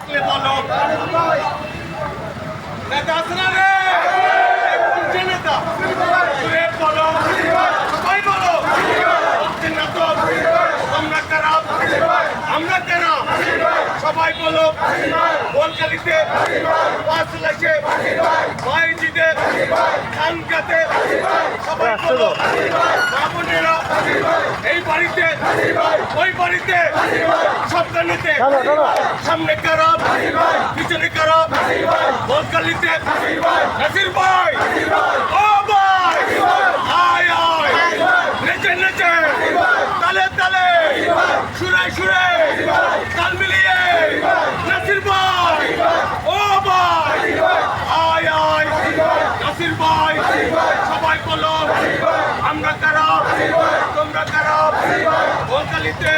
থাকলে বলো নেতা আছে না রে কোন নেতা তুই বলো সবাই বলো না তো আমরা কারা সবাই বলো বলকালিতে পাঁচ লাখে ভাইজিতে খানকাতে সবাই বলো মা বোনেরা এই বাড়িতে ওই বাড়িতে সপ্তাহেতে সামনে কারা পিছনে কারা বলকালিতে নাসির ভাই ও ভাই আয় আয় নেচে নেচে তালে তালে সুরে সুরে তাল মিলিয়ে নাসির ভাই ও ভাই আয় আয় নাসির ভাই সবাই বলো আমরা কারা তোমরা কারা বলকালিতে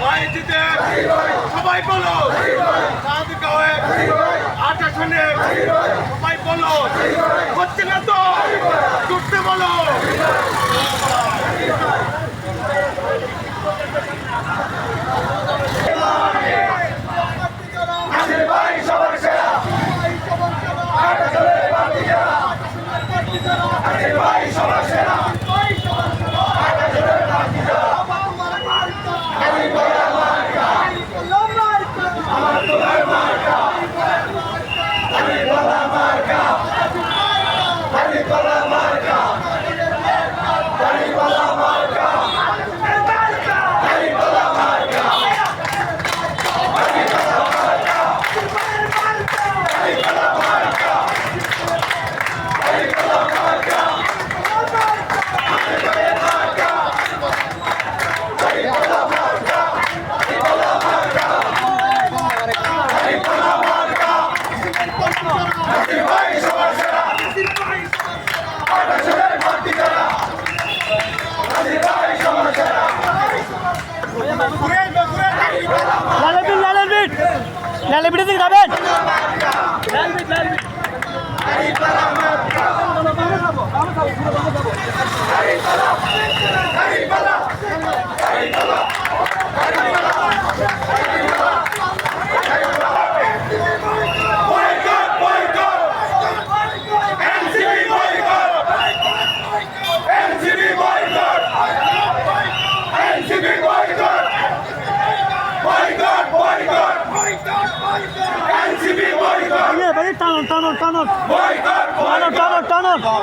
ভাইজিতে সবাই বলো সাদগাঁওয়ে 8 আসনে সবাই বলো হচ্ছে না তো ছুটতে বলো লালে বিটে থেকে যাবেন টানো টানো টানো টানো টানো টানো টানো